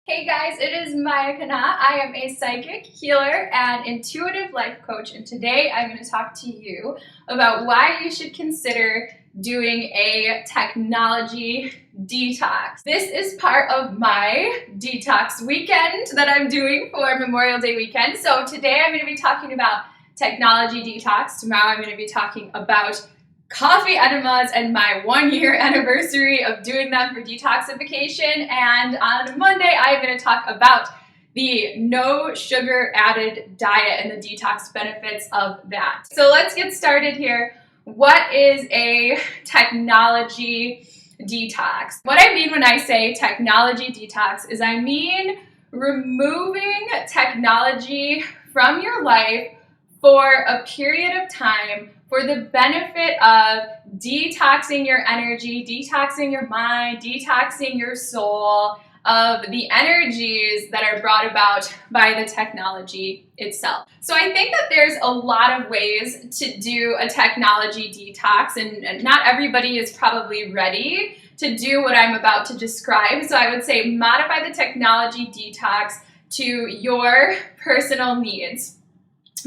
Hey guys, it is Maya Kana. I am a psychic, healer, and intuitive life coach, and today I'm going to talk to you about why you should consider doing a technology detox. This is part of my detox weekend that I'm doing for Memorial Day weekend. So today I'm going to be talking about technology detox. Tomorrow I'm going to be talking about coffee enemas and my 1-year anniversary of doing them for detoxification. And on Monday, I'm going to talk about the no sugar added diet and the detox benefits of that. So let's get started here. What is a technology detox? What I mean when I say technology detox is I mean removing technology from your life for a period of time for the benefit of detoxing your energy, detoxing your mind, detoxing your soul of the energies that are brought about by the technology itself. So I think that there's a lot of ways to do a technology detox, and not everybody is probably ready to do what I'm about to describe. So I would say modify the technology detox to your personal needs.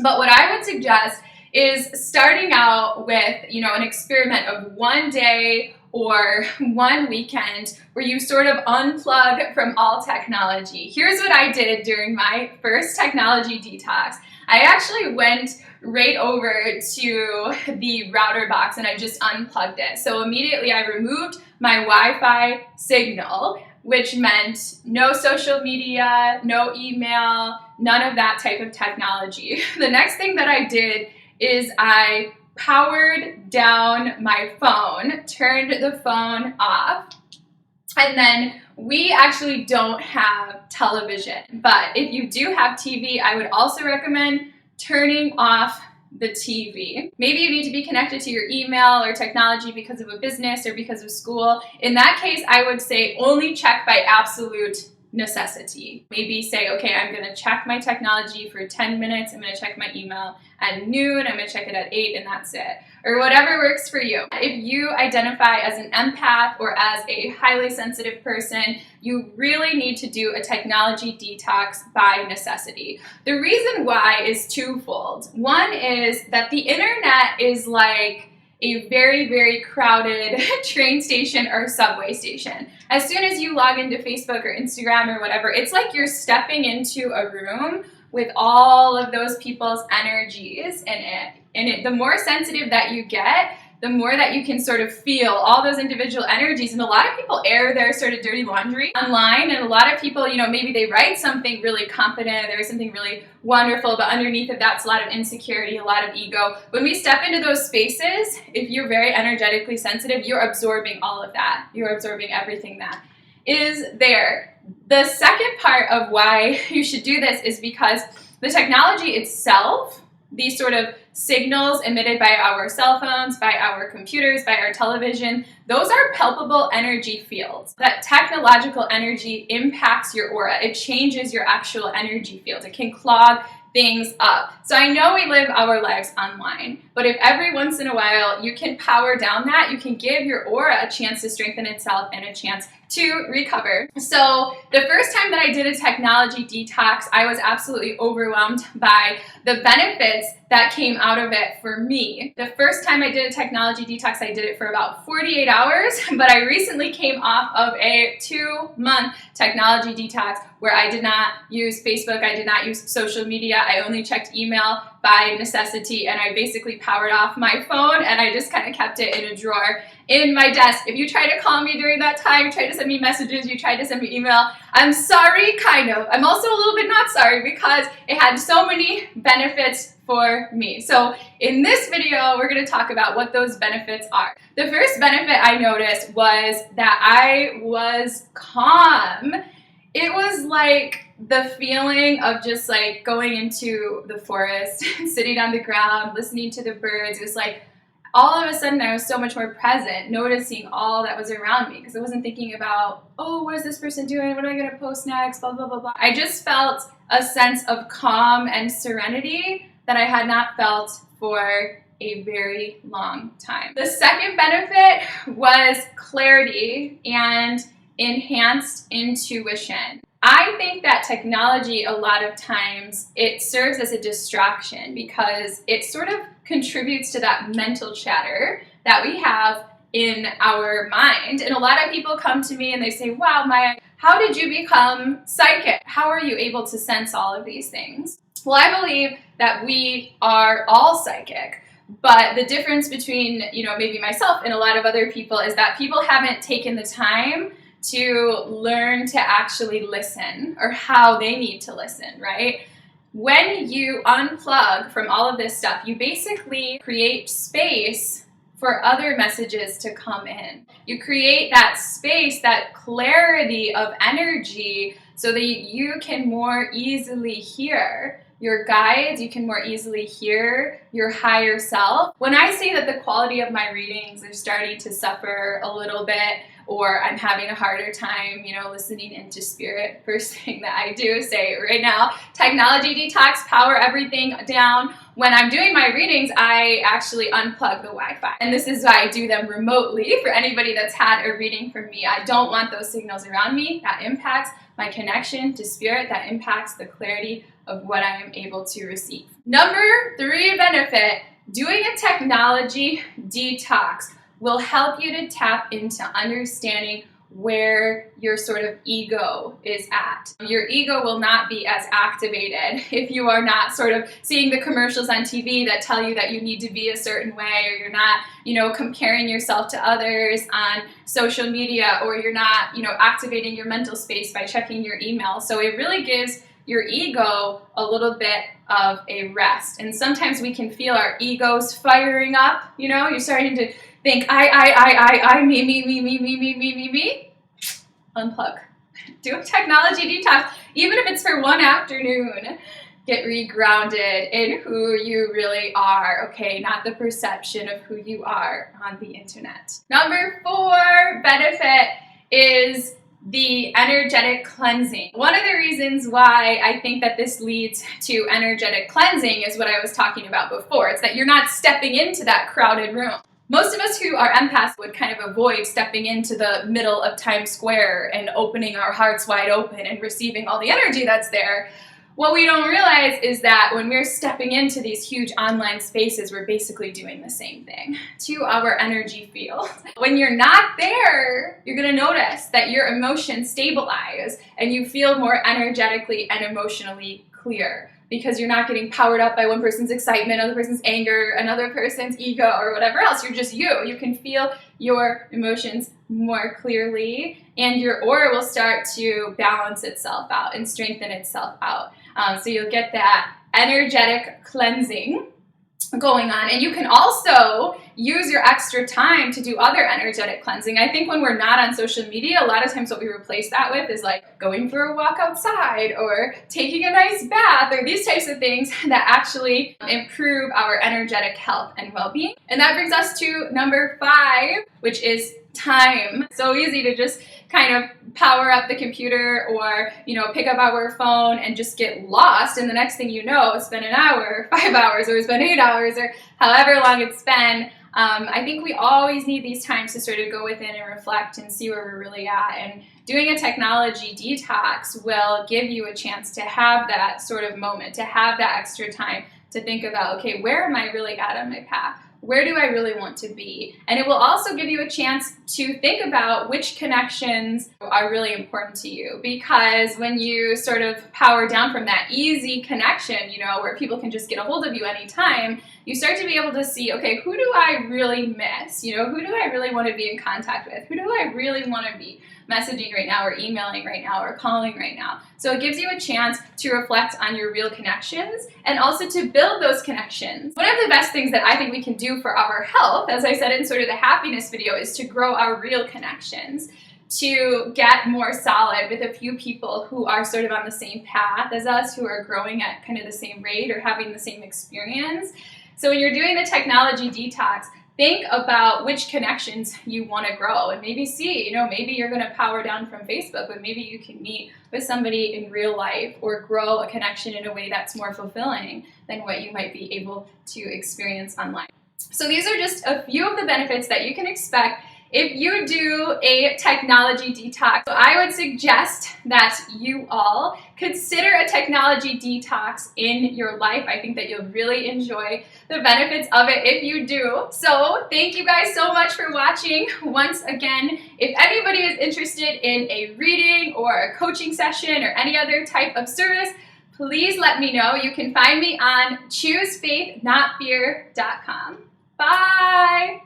But what I would suggest is starting out with, an experiment of one day or one weekend where you sort of unplug from all technology. Here's what I did during my first technology detox. I actually went right over to the router box and I just unplugged it. So immediately I removed my Wi-Fi signal, which meant no social media, no email, none of that type of technology. The next thing that I did is I powered down my phone, turned the phone off, and then we actually don't have television. But if you do have TV, I would also recommend turning off the TV. Maybe you need to be connected to your email or technology because of a business or because of school. In that case, I would say only check by absolute necessity. Maybe say, okay, I'm going to check my technology for 10 minutes. I'm going to check my email at noon. I'm going to check it at 8, and that's it. Or whatever works for you. If you identify as an empath or as a highly sensitive person, you really need to do a technology detox by necessity. The reason why is twofold. One is that the internet is like a very, very crowded train station or subway station. As soon as you log into Facebook or Instagram or whatever, it's like you're stepping into a room with all of those people's energies in it. And the more sensitive that you get, the more that you can sort of feel all those individual energies. And a lot of people air their sort of dirty laundry online. And a lot of people, maybe they write something really confident, there's something really wonderful, but underneath of that's a lot of insecurity, a lot of ego. When we step into those spaces, if you're very energetically sensitive, you're absorbing all of that. You're absorbing everything that is there. The second part of why you should do this is because the technology itself, these sort of signals emitted by our cell phones, by our computers, by our television, those are palpable energy fields. That technological energy impacts your aura. It changes your actual energy field. It can clog things up. So I know we live our lives online, but if every once in a while you can power down that, you can give your aura a chance to strengthen itself and a chance to recover. So the first time that I did a technology detox, I was absolutely overwhelmed by the benefits that came out of it for me. The first time I did a technology detox, I did it for about 48 hours, but I recently came off of a 2-month technology detox where I did not use Facebook, I did not use social media, I only checked email by necessity, and I basically powered off my phone and I just kind of kept it in a drawer in my desk. If you try to call me during that time, you try to send me messages, you try to send me email, I'm sorry, kind of. I'm also a little bit not sorry because it had so many benefits for me. So in this video, we're going to talk about what those benefits are. The first benefit I noticed was that I was calm. It was like the feeling of just like going into the forest, sitting on the ground, listening to the birds. It was like all of a sudden I was so much more present, noticing all that was around me because I wasn't thinking about, oh, what is this person doing? What am I going to post next? Blah, blah, blah, blah. I just felt a sense of calm and serenity that I had not felt for a very long time. The second benefit was clarity and enhanced intuition. I think that technology, a lot of times, it serves as a distraction because it sort of contributes to that mental chatter that we have in our mind. And a lot of people come to me and they say, wow, Maya, how did you become psychic? How are you able to sense all of these things? Well, I believe that we are all psychic. But the difference between, maybe myself and a lot of other people is that people haven't taken the time to learn to actually listen, or how they need to listen, right? When you unplug from all of this stuff, you basically create space for other messages to come in. You create that space, that clarity of energy, so that you can more easily hear your guides, you can more easily hear your higher self. When I say that the quality of my readings are starting to suffer a little bit, or I'm having a harder time, listening into spirit, first thing that I do say right now, technology detox, power everything down. When I'm doing my readings, I actually unplug the Wi-Fi. And this is why I do them remotely. For anybody that's had a reading from me, I don't want those signals around me. That impacts my connection to spirit. That impacts the clarity of what I am able to receive. Number 3 benefit, doing a technology detox will help you to tap into understanding where your sort of ego is at. Your ego will not be as activated if you are not sort of seeing the commercials on TV that tell you that you need to be a certain way, or you're not, comparing yourself to others on social media, or you're not, activating your mental space by checking your email. So it really gives your ego a little bit of a rest. And sometimes we can feel our egos firing up, you're starting to think, I, me. Unplug. Do a technology detox. Even if it's for one afternoon, get regrounded in who you really are, okay? Not the perception of who you are on the internet. Number 4 benefit is the energetic cleansing. One of the reasons why I think that this leads to energetic cleansing is what I was talking about before. It's that you're not stepping into that crowded room. Most of us who are empaths would kind of avoid stepping into the middle of Times Square and opening our hearts wide open and receiving all the energy that's there. What we don't realize is that when we're stepping into these huge online spaces, we're basically doing the same thing to our energy field. When you're not there, you're going to notice that your emotions stabilize and you feel more energetically and emotionally clear, because you're not getting powered up by one person's excitement, another person's anger, another person's ego, or whatever else. You're just you. You can feel your emotions more clearly, and your aura will start to balance itself out and strengthen itself out. So you'll get that energetic cleansing going on. And you can also use your extra time to do other energetic cleansing. I think when we're not on social media, a lot of times what we replace that with is like going for a walk outside or taking a nice bath, or these types of things that actually improve our energetic health and well-being. And that brings us to number 5, which is time. So easy to just kind of power up the computer or, pick up our phone and just get lost. And the next thing you know, it's been an hour, 5 hours, or it's been 8 hours, or however long it's been. I think we always need these times to sort of go within and reflect and see where we're really at. And doing a technology detox will give you a chance to have that sort of moment, to have that extra time to think about, okay, where am I really at on my path? Where do I really want to be? And it will also give you a chance to think about which connections are really important to you. Because when you sort of power down from that easy connection, where people can just get a hold of you anytime, you start to be able to see, okay, who do I really miss? Who do I really want to be in contact with? Who do I really want to be messaging right now, or emailing right now, or calling right now? So it gives you a chance to reflect on your real connections and also to build those connections. One of the best things that I think we can do for our health, as I said in sort of the happiness video, is to grow our real connections, to get more solid with a few people who are sort of on the same path as us, who are growing at kind of the same rate or having the same experience. So when you're doing the technology detox, think about which connections you want to grow, and maybe see, maybe you're going to power down from Facebook, but maybe you can meet with somebody in real life or grow a connection in a way that's more fulfilling than what you might be able to experience online. So these are just a few of the benefits that you can expect if you do a technology detox. So I would suggest that you all consider a technology detox in your life. I think that you'll really enjoy the benefits of it if you do. So thank you guys so much for watching. Once again, if anybody is interested in a reading or a coaching session or any other type of service, please let me know. You can find me on choosefaithnotfear.com. Bye!